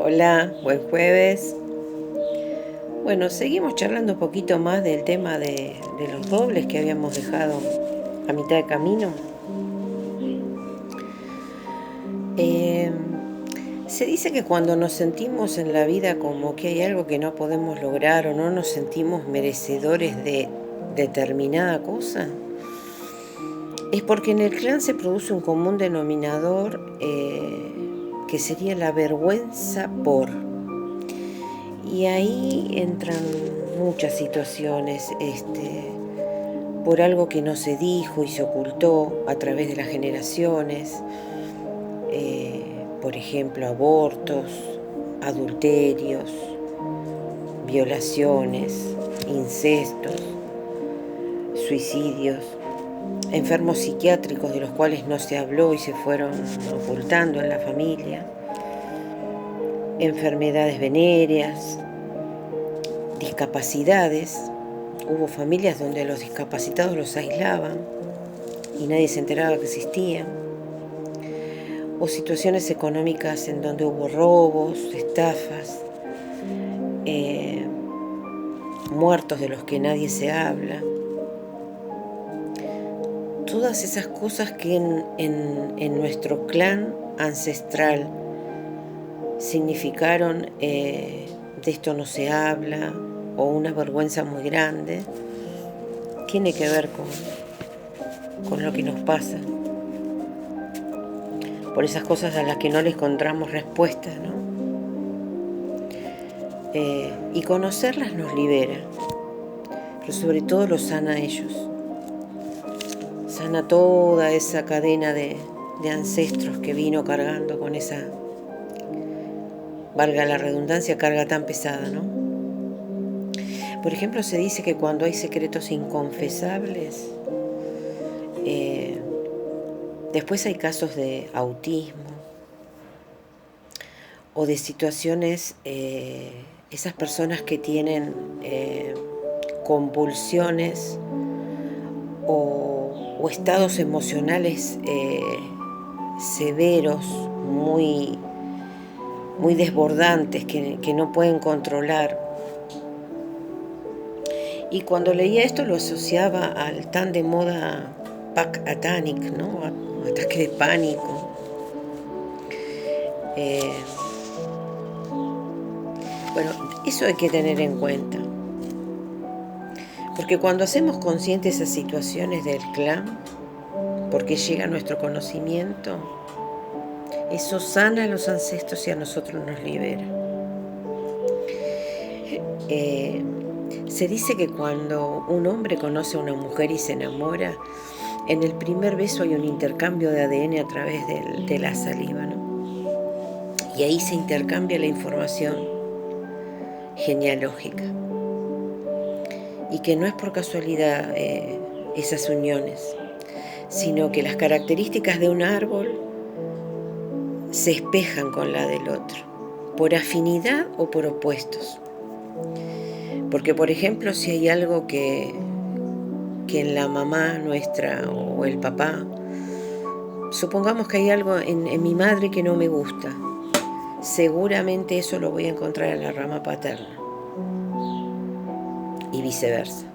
Hola, buen jueves. Bueno, seguimos charlando un poquito más del tema de los dobles que habíamos dejado a mitad de camino. Eh, Se dice que cuando nos sentimos en la vida como que hay algo que no podemos lograr o no nos sentimos merecedores de determinada cosa, es porque en el clan se produce un común denominador que sería la vergüenza por. Y ahí entran muchas situaciones, por algo que no se dijo y se ocultó a través de las generaciones, por ejemplo, abortos, adulterios, violaciones, incestos, suicidios, enfermos psiquiátricos de los cuales no se habló y se fueron ocultando en la familia, enfermedades venéreas, discapacidades. Hubo familias donde a los discapacitados los aislaban y nadie se enteraba que existían. O situaciones económicas en donde hubo robos, estafas, muertos de los que nadie se habla. Todas esas cosas que en nuestro clan ancestral significaron de esto no se habla o una vergüenza muy grande, tiene que ver con lo que nos pasa. Por esas cosas a las que no les encontramos respuestas, ¿no? Y conocerlas nos libera, pero sobre todo los sana a ellos. Sana toda esa cadena de ancestros que vino cargando con esa, valga la redundancia, carga tan pesada, ¿no? Por ejemplo, se dice que cuando hay secretos inconfesables, después hay casos de autismo o de situaciones, esas personas que tienen convulsiones o estados emocionales severos, muy, muy desbordantes, que no pueden controlar. Y cuando leía esto lo asociaba al tan de moda Pack Atanic, ¿no? Ataque de pánico. Bueno, eso hay que tener en cuenta. Porque cuando hacemos conscientes esas situaciones del clan, porque llega a nuestro conocimiento, eso sana a los ancestros y a nosotros nos libera. Se dice que cuando un hombre conoce a una mujer y se enamora, en el primer beso hay un intercambio de ADN a través de la saliva, ¿no? Y ahí se intercambia la información genealógica. Y que no es por casualidad esas uniones, sino que las características de un árbol se espejan con la del otro, por afinidad o por opuestos. Porque, por ejemplo, si hay algo que en la mamá nuestra o el papá, supongamos que hay algo en mi madre que no me gusta, seguramente eso lo voy a encontrar en la rama paterna y viceversa.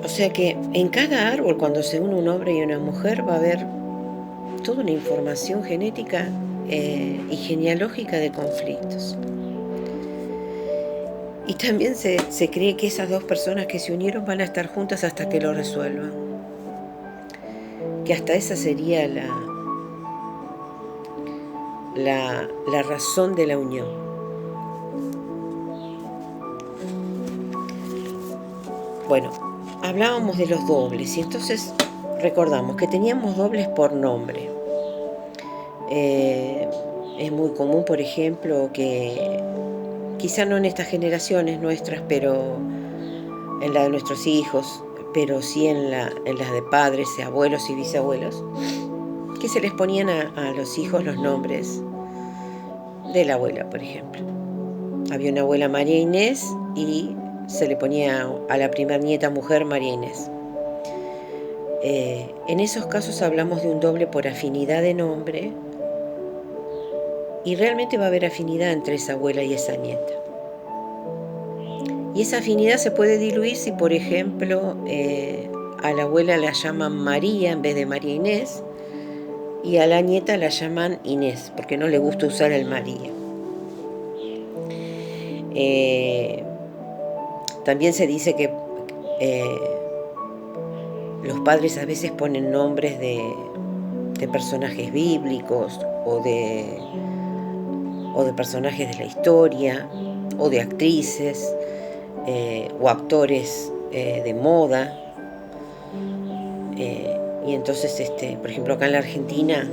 O sea que en cada árbol, cuando se une un hombre y una mujer, va a haber toda una información genética y genealógica de conflictos. Y también se cree que esas dos personas que se unieron van a estar juntas hasta que lo resuelvan. Que hasta esa sería la razón de la unión. Bueno, hablábamos de los dobles y entonces recordamos que teníamos dobles por nombre. Es muy común, por ejemplo, que quizá no en estas generaciones nuestras, pero en la de nuestros hijos, pero sí en las de padres, abuelos y bisabuelos, que se les ponían a los hijos los nombres de la abuela, por ejemplo. Había una abuela María Inés y se le ponía a la primer nieta mujer María Inés. En esos casos hablamos de un doble por afinidad de nombre, y realmente va a haber afinidad entre esa abuela y esa nieta. Y esa afinidad se puede diluir si, por ejemplo, a la abuela la llaman María en vez de María Inés, y a la nieta la llaman Inés, porque no le gusta usar el María. También se dice que los padres a veces ponen nombres de personajes bíblicos o de personajes de la historia o de actrices o actores de moda. Y entonces, por ejemplo, acá en la Argentina,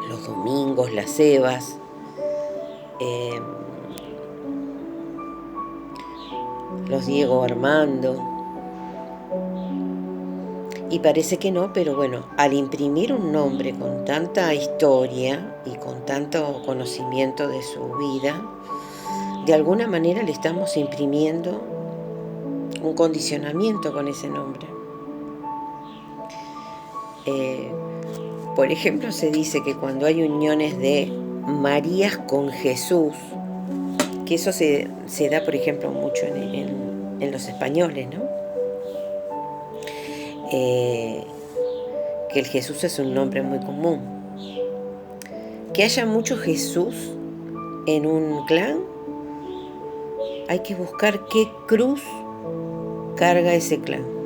los Domingos, las Evas, los Diego Armando. Y parece que no, pero bueno, al imprimir un nombre con tanta historia y con tanto conocimiento de su vida, de alguna manera le estamos imprimiendo un condicionamiento con ese nombre. Por ejemplo, se dice que cuando hay uniones de Marías con Jesús, que eso se da, por ejemplo, mucho en los españoles, ¿no? Que el Jesús es un nombre muy común. Que haya mucho Jesús en un clan, hay que buscar qué cruz carga ese clan.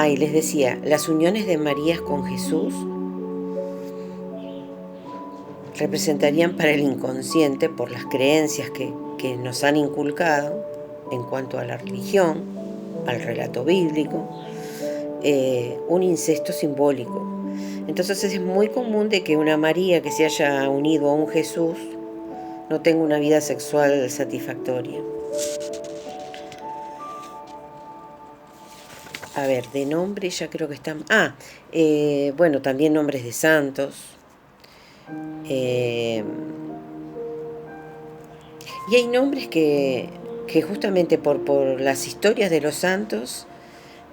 Y les decía, las uniones de Marías con Jesús representarían para el inconsciente, por las creencias que nos han inculcado en cuanto a la religión, al relato bíblico, un incesto simbólico. Entonces es muy común de que una María que se haya unido a un Jesús no tenga una vida sexual satisfactoria. A ver, de nombre ya creo que están... bueno, también nombres de santos. Y hay nombres que justamente por las historias de los santos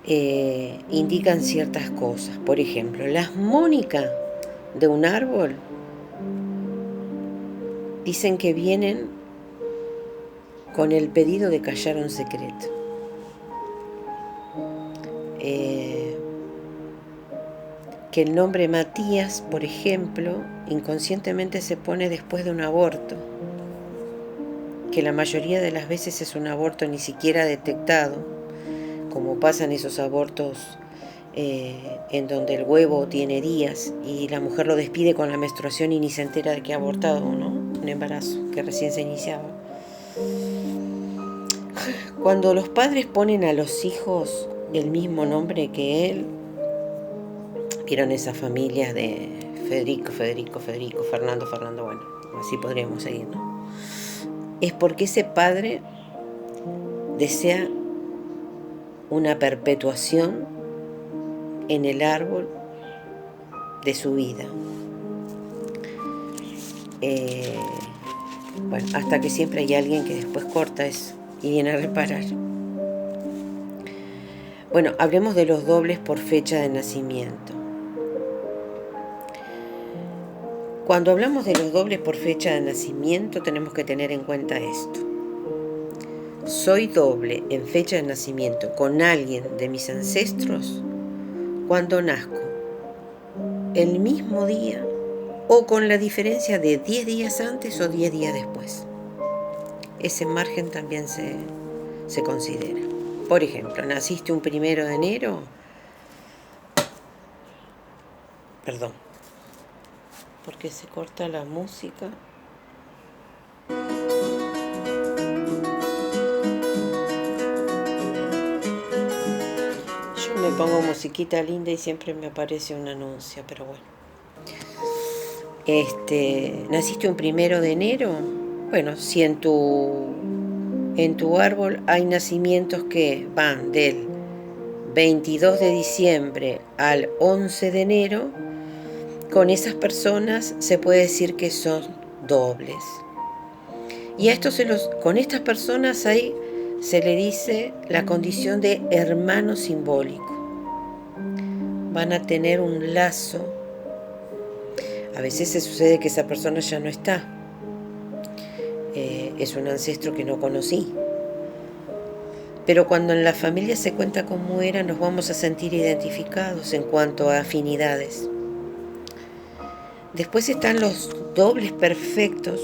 indican ciertas cosas. Por ejemplo, las Mónica de un árbol dicen que vienen con el pedido de callar un secreto. Que el nombre Matías, por ejemplo, inconscientemente se pone después de un aborto, que la mayoría de las veces es un aborto ni siquiera detectado, como pasan esos abortos en donde el huevo tiene días y la mujer lo despide con la menstruación y ni se entera de que ha abortado, ¿no? Un embarazo que recién se iniciaba. Cuando los padres ponen a los hijos el mismo nombre que él, vieron esas familias de Federico, Fernando, bueno, así podríamos seguir, ¿no? Es porque ese padre desea una perpetuación en el árbol de su vida. Bueno, hasta que siempre hay alguien que después corta eso y viene a reparar. Bueno, hablemos de los dobles por fecha de nacimiento. Cuando hablamos de los dobles por fecha de nacimiento, tenemos que tener en cuenta esto. Soy doble en fecha de nacimiento con alguien de mis ancestros cuando nazco el mismo día o con la diferencia de 10 días antes o 10 días después. Ese margen también se considera. Por ejemplo, naciste un 1 de enero. Perdón, porque se corta la música. Yo me pongo musiquita linda y siempre me aparece un anuncio, pero bueno. ¿Naciste un 1 de enero? Bueno, si en tu árbol hay nacimientos que van del 22 de diciembre al 11 de enero, con esas personas se puede decir que son dobles. Y a estos con estas personas se le dice la condición de hermano simbólico. van a tener un lazo. A veces se sucede que esa persona ya no está. Es un ancestro que no conocí. Pero cuando en la familia se cuenta cómo era, nos vamos a sentir identificados en cuanto a afinidades. Después están los dobles perfectos,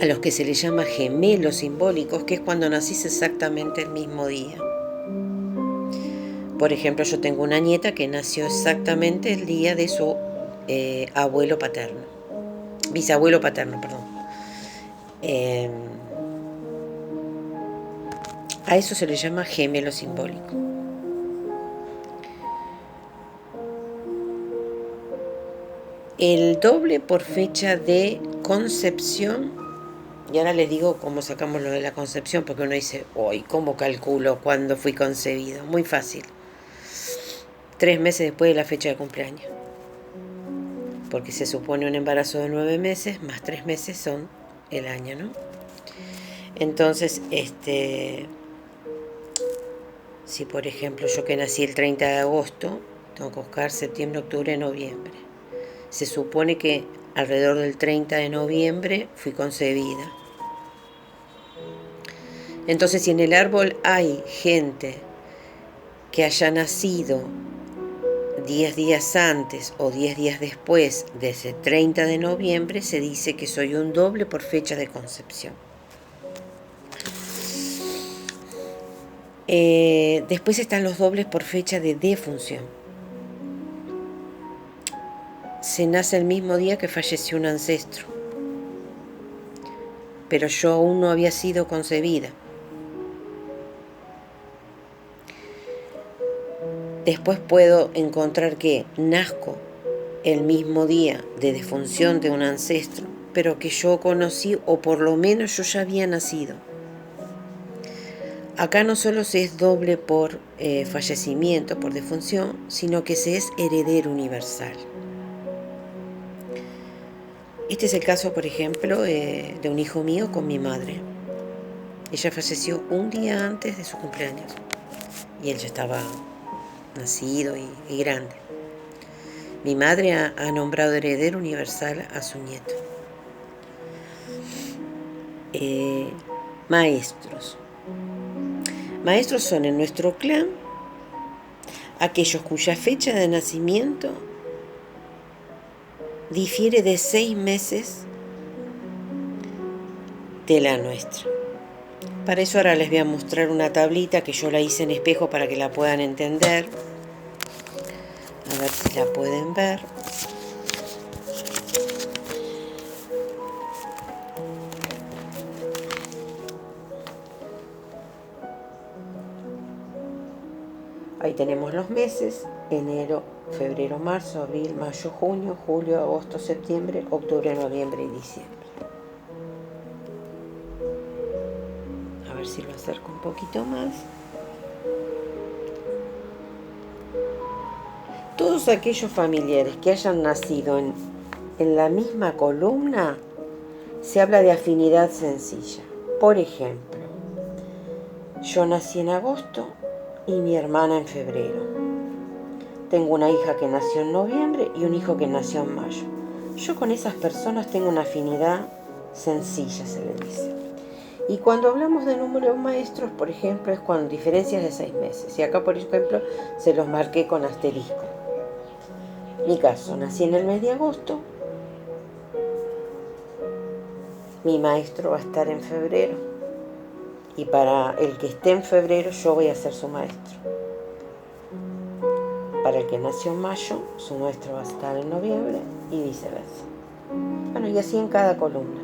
a los que se les llama gemelos simbólicos, que es cuando nacís exactamente el mismo día. Por ejemplo, yo tengo una nieta que nació exactamente el día de su bisabuelo paterno, perdón. A eso se le llama gemelo simbólico. El doble por fecha de concepción, y ahora les digo cómo sacamos lo de la concepción, porque uno dice, hoy, ¿cómo calculo cuándo fui concebido? Muy fácil. 3 meses después de la fecha de cumpleaños. Porque se supone un embarazo de 9 meses, más 3 meses son el año, ¿no? Entonces, si por ejemplo yo que nací el 30 de agosto, tengo que buscar septiembre, octubre, noviembre. Se supone que alrededor del 30 de noviembre fui concebida. Entonces, si en el árbol hay gente que haya nacido 10 días antes o 10 días después de ese 30 de noviembre, se dice que soy un doble por fecha de concepción. Después están los dobles por fecha de defunción. Se nace el mismo día que falleció un ancestro, pero yo aún no había sido concebida. Después puedo encontrar que nazco el mismo día de defunción de un ancestro, pero que yo conocí, o por lo menos yo ya había nacido. Acá no solo se es doble por fallecimiento, por defunción, sino que se es heredero universal. Este es el caso, por ejemplo, de un hijo mío con mi madre. Ella falleció un día antes de su cumpleaños y él ya estaba nacido y grande. Mi madre ha nombrado heredero universal a su nieto. Maestros. Maestros son en nuestro clan aquellos cuya fecha de nacimiento difiere de 6 meses de la nuestra. Para eso ahora les voy a mostrar una tablita que yo la hice en espejo para que la puedan entender. A ver si la pueden ver. Ahí tenemos los meses: enero, febrero, marzo, abril, mayo, junio, julio, agosto, septiembre, octubre, noviembre y diciembre. A ver si lo acerco un poquito más. Todos aquellos familiares que hayan nacido en la misma columna, se habla de afinidad sencilla. Por ejemplo, yo nací en agosto y mi hermana en febrero. Tengo una hija que nació en noviembre y un hijo que nació en mayo. Yo con esas personas tengo una afinidad sencilla, se le dice. Y cuando hablamos de números maestros, por ejemplo, es cuando diferencias de 6 meses. Y acá, por ejemplo, se los marqué con asterisco. Mi caso, nací en el mes de agosto. Mi maestro va a estar en febrero. Y para el que esté en febrero, yo voy a ser su maestro. Para el que nació en mayo, su maestro va a estar en noviembre y viceversa. Bueno, y así en cada columna.